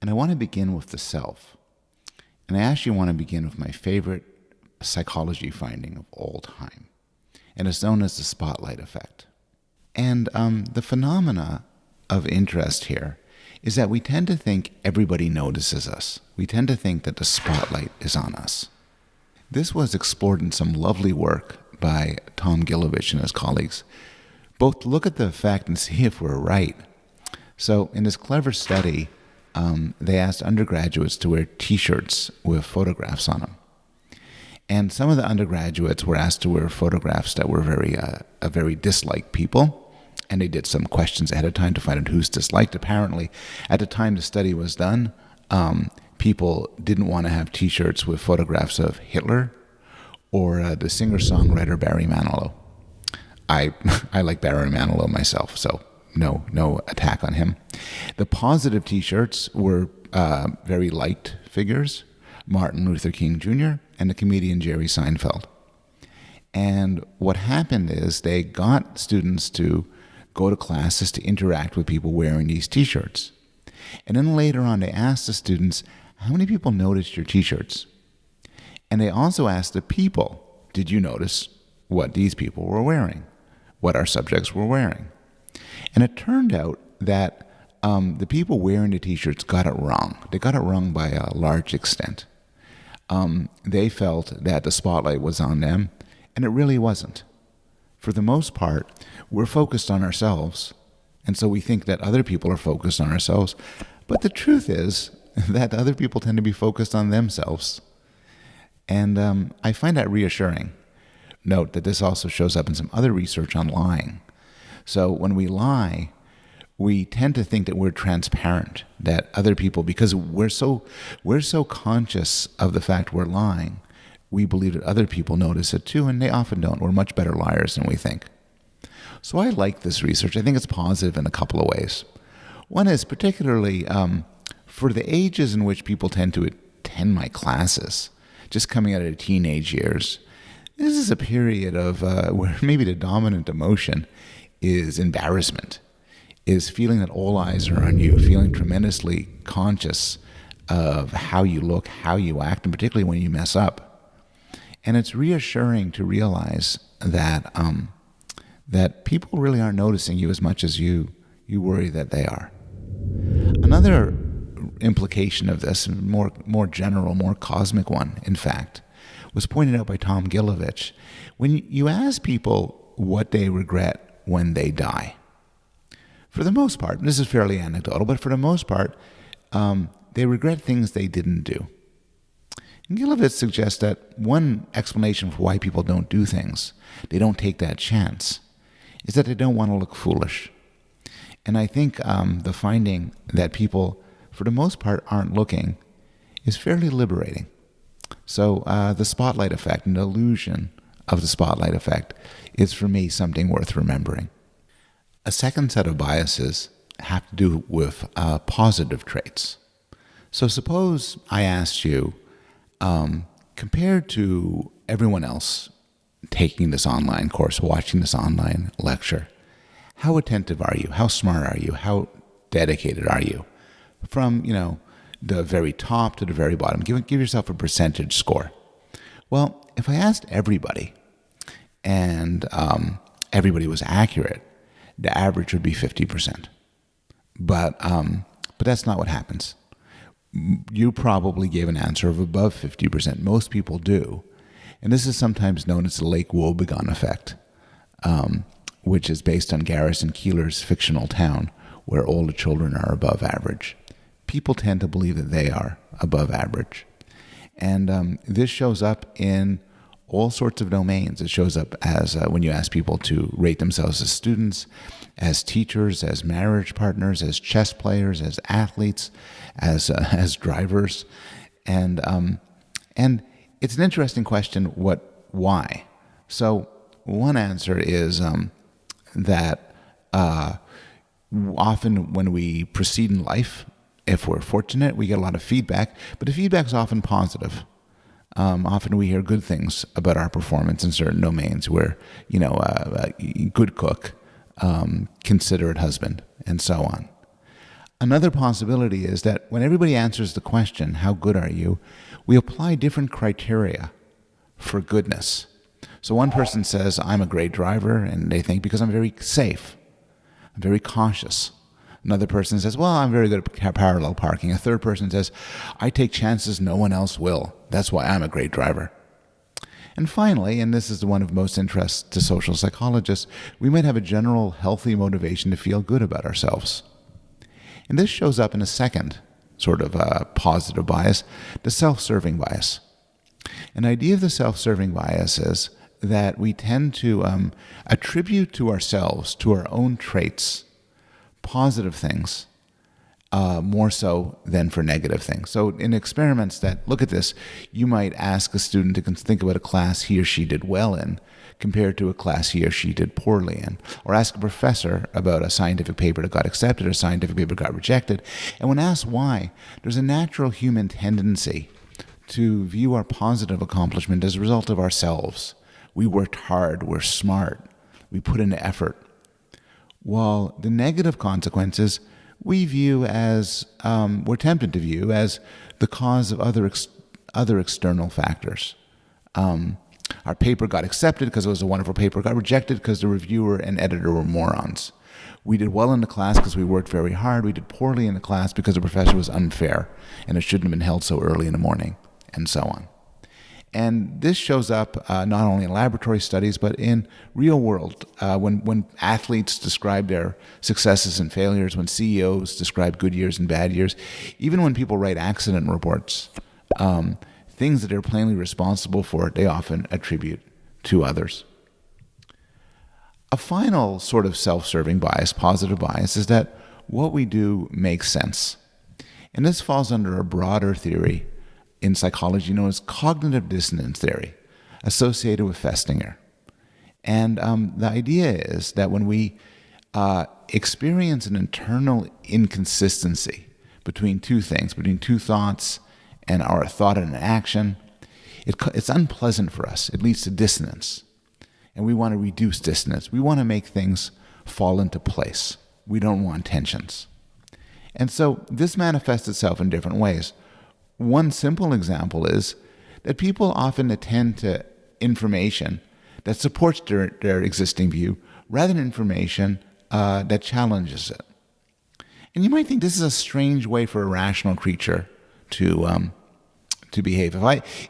And I want to begin with the self. And I actually want to begin with my favorite psychology finding of all time. And it's known as the spotlight effect. And the phenomena of interest here is that we tend to think everybody notices us. We tend to think that the spotlight is on us. This was explored in some lovely work by Tom Gilovich and his colleagues, both to look at the fact and see if we're right. So in this clever study, they asked undergraduates to wear T-shirts with photographs on them. And some of the undergraduates were asked to wear photographs that were very disliked people. And they did some questions ahead of time to find out who's disliked. Apparently, at the time the study was done, people didn't want to have T-shirts with photographs of Hitler or the singer-songwriter Barry Manilow. I like Barry Manilow myself, so no attack on him. The positive T-shirts were very liked figures, Martin Luther King Jr. and the comedian Jerry Seinfeld. And what happened is they got students to go to classes to interact with people wearing these T-shirts. And then later on, they asked the students, how many people noticed your T-shirts? And they also asked the people, did you notice what these people were wearing? What our subjects were wearing? And it turned out that the people wearing the T-shirts got it wrong. They got it wrong by a large extent. They felt that the spotlight was on them, and it really wasn't. For the most part, we're focused on ourselves, and so we think that other people are focused on ourselves. But the truth is that other people tend to be focused on themselves. And I find that reassuring. Note that this also shows up in some other research on lying. So when we lie, we tend to think that we're transparent, that other people, because we're so conscious of the fact we're lying, we believe that other people notice it too, and they often don't. We're much better liars than we think. So I like this research. I think it's positive in a couple of ways. One is particularly for the ages in which people tend to attend my classes, just coming out of the teenage years. This is a period of where maybe the dominant emotion is embarrassment, is feeling that all eyes are on you, feeling tremendously conscious of how you look, how you act, and particularly when you mess up. And it's reassuring to realize that that people really aren't noticing you as much as you worry that they are. Another implication of this, more general, more cosmic one, in fact, was pointed out by Tom Gilovich. When you ask people what they regret when they die, for the most part, and this is fairly anecdotal, but for the most part, they regret things they didn't do. And Gilovich suggests that one explanation for why people don't do things, they don't take that chance, is that they don't want to look foolish. And I think the finding that people, for the most part, aren't looking is fairly liberating. So the spotlight effect, an illusion of the spotlight effect, is for me something worth remembering. A second set of biases have to do with positive traits. So suppose I asked you, compared to everyone else taking this online course, watching this online lecture, how attentive are you? How smart are you? How dedicated are you? From, the very top to the very bottom. Give yourself a percentage score. Well, if I asked everybody and everybody was accurate, the average would be 50%. But that's not what happens. You probably gave an answer of above 50%. Most people do. And this is sometimes known as the Lake Wobegon effect, which is based on Garrison Keillor's fictional town, where all the children are above average. People tend to believe that they are above average. And this shows up in all sorts of domains. It shows up as when you ask people to rate themselves as students, as teachers, as marriage partners, as chess players, as athletes, as drivers. And it's an interesting question, why? So one answer is that often when we proceed in life, if we're fortunate, we get a lot of feedback, but the feedback is often positive. Often we hear good things about our performance in certain domains. We're, a good cook, considerate husband, and so on. Another possibility is that when everybody answers the question, how good are you, we apply different criteria for goodness. So one person says, I'm a great driver, and they think because I'm very safe, I'm very cautious. Another person says, well, I'm very good at parallel parking. A third person says, I take chances no one else will. That's why I'm a great driver. And finally, and this is the one of most interest to social psychologists, we might have a general healthy motivation to feel good about ourselves. And this shows up in a second sort of positive bias, the self-serving bias. An idea of the self-serving bias is that we tend to attribute to ourselves, to our own traits, positive things, more so than for negative things. So in experiments that look at this, you might ask a student to think about a class he or she did well in compared to a class he or she did poorly in. Or ask a professor about a scientific paper that got accepted or a scientific paper that got rejected. And when asked why, there's a natural human tendency to view our positive accomplishment as a result of ourselves. We worked hard, we're smart, we put in effort. While the negative consequences we view as, we're tempted to view as the cause of other external factors. Our paper got accepted because it was a wonderful paper. It got rejected because the reviewer and editor were morons. We did well in the class because we worked very hard. We did poorly in the class because the professor was unfair and it shouldn't have been held so early in the morning, and so on. And this shows up not only in laboratory studies, but in real world. When athletes describe their successes and failures, when CEOs describe good years and bad years, even when people write accident reports, things that they're plainly responsible for, they often attribute to others. A final sort of self-serving bias, positive bias, is that what we do makes sense. And this falls under a broader theory in psychology known as cognitive dissonance theory, associated with Festinger. And the idea is that when we experience an internal inconsistency between two things, between two thoughts and our thought and an action, it's unpleasant for us. It leads to dissonance. And we want to reduce dissonance. We want to make things fall into place. We don't want tensions. And so this manifests itself in different ways. One simple example is that people often attend to information that supports their existing view rather than information that challenges it. And you might think this is a strange way for a rational creature to behave.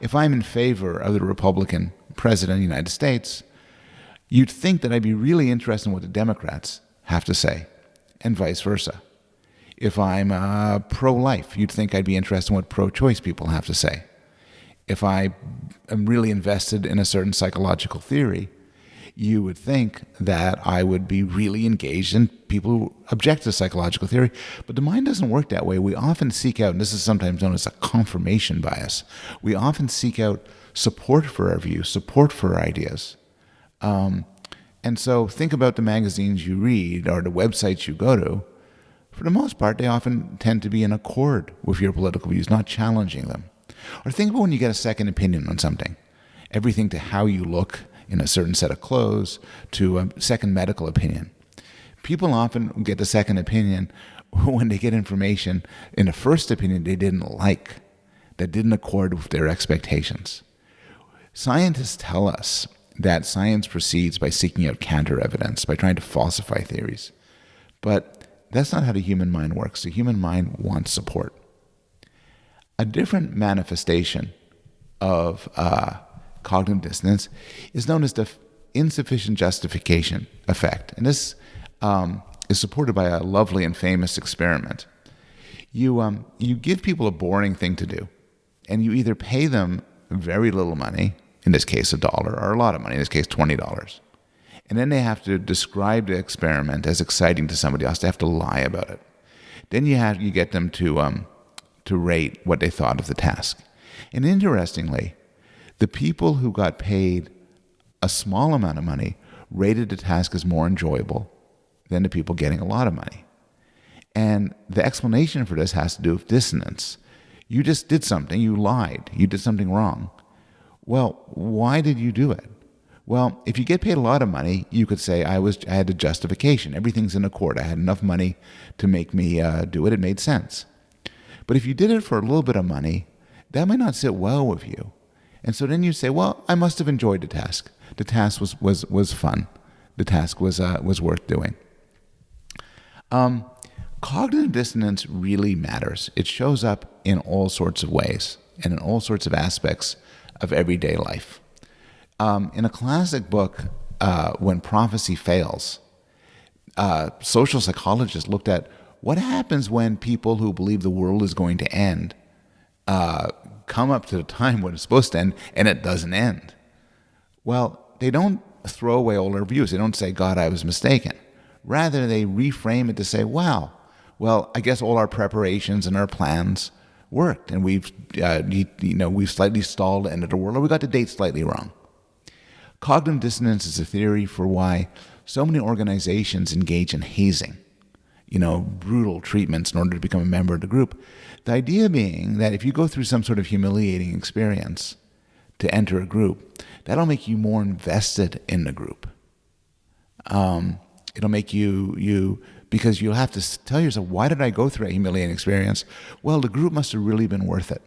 If I'm in favor of the Republican president of the United States, you'd think that I'd be really interested in what the Democrats have to say, and vice versa. If I'm pro-life, you'd think I'd be interested in what pro-choice people have to say. If I am really invested in a certain psychological theory, you would think that I would be really engaged in people who object to psychological theory. But the mind doesn't work that way. We often seek out, and this is sometimes known as a confirmation bias, we often seek out support for our views, support for our ideas. And so think about the magazines you read or the websites you go to. For the most part, they often tend to be in accord with your political views, not challenging them. Or think about when you get a second opinion on something. Everything to how you look in a certain set of clothes to a second medical opinion. People often get the second opinion when they get information in a first opinion they didn't like, that didn't accord with their expectations. Scientists tell us that science proceeds by seeking out counter-evidence, by trying to falsify theories. But that's not how the human mind works. The human mind wants support. A different manifestation of cognitive dissonance is known as the insufficient justification effect. And this is supported by a lovely and famous experiment. You give people a boring thing to do, and you either pay them very little money, in this case $1, or a lot of money, in this case $20. And then they have to describe the experiment as exciting to somebody else. They have to lie about it. Then you get them to rate what they thought of the task. And interestingly, the people who got paid a small amount of money rated the task as more enjoyable than the people getting a lot of money. And the explanation for this has to do with dissonance. You just did something, you lied, you did something wrong. Well, why did you do it? Well, if you get paid a lot of money, you could say I had a justification. Everything's in accord. I had enough money to make me do it. It made sense. But if you did it for a little bit of money, that might not sit well with you. And so then you say, well, I must have enjoyed the task. The task was fun. The task was worth doing. Cognitive dissonance really matters. It shows up in all sorts of ways and in all sorts of aspects of everyday life. In a classic book, When Prophecy Fails, social psychologists looked at what happens when people who believe the world is going to end come up to the time when it's supposed to end and it doesn't end. Well, they don't throw away all their views. They don't say, God, I was mistaken. Rather, they reframe it to say, wow, well, I guess all our preparations and our plans worked, and we've slightly stalled the end of the world, or we got the date slightly wrong. Cognitive dissonance is a theory for why so many organizations engage in hazing, brutal treatments in order to become a member of the group. The idea being that if you go through some sort of humiliating experience to enter a group, that'll make you more invested in the group. It'll make you because you'll have to tell yourself, why did I go through a humiliating experience? Well, the group must have really been worth it.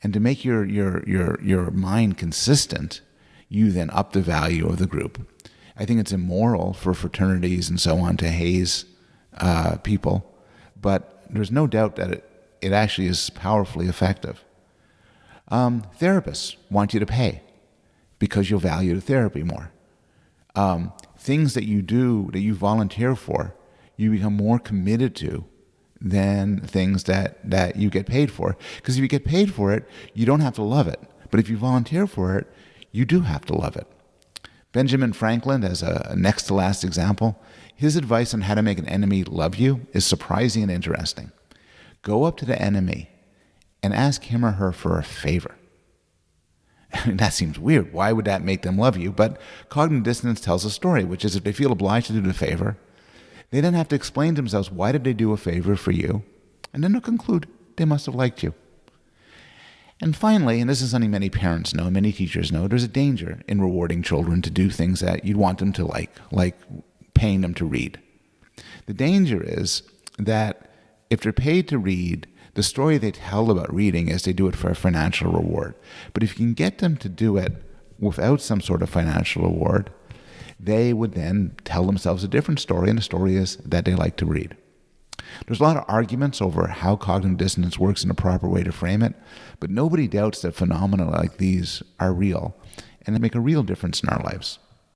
And to make your mind consistent, you then up the value of the group. I think it's immoral for fraternities and so on to haze people, but there's no doubt that it actually is powerfully effective. Therapists want you to pay because you'll value the therapy more. Things that you do, that you volunteer for, you become more committed to than things that you get paid for. Because if you get paid for it, you don't have to love it. But if you volunteer for it, you do have to love it. Benjamin Franklin, as a next to last example, his advice on how to make an enemy love you is surprising and interesting. Go up to the enemy and ask him or her for a favor. I mean, that seems weird. Why would that make them love you? But cognitive dissonance tells a story, which is if they feel obliged to do the favor, they then have to explain to themselves why did they do a favor for you, and then they'll conclude they must have liked you. And finally, and this is something many parents know, many teachers know, there's a danger in rewarding children to do things that you'd want them to like paying them to read. The danger is that if they're paid to read, the story they tell about reading is they do it for a financial reward. But if you can get them to do it without some sort of financial reward, they would then tell themselves a different story, and the story is that they like to read. There's a lot of arguments over how cognitive dissonance works and a proper way to frame it, but nobody doubts that phenomena like these are real and they make a real difference in our lives.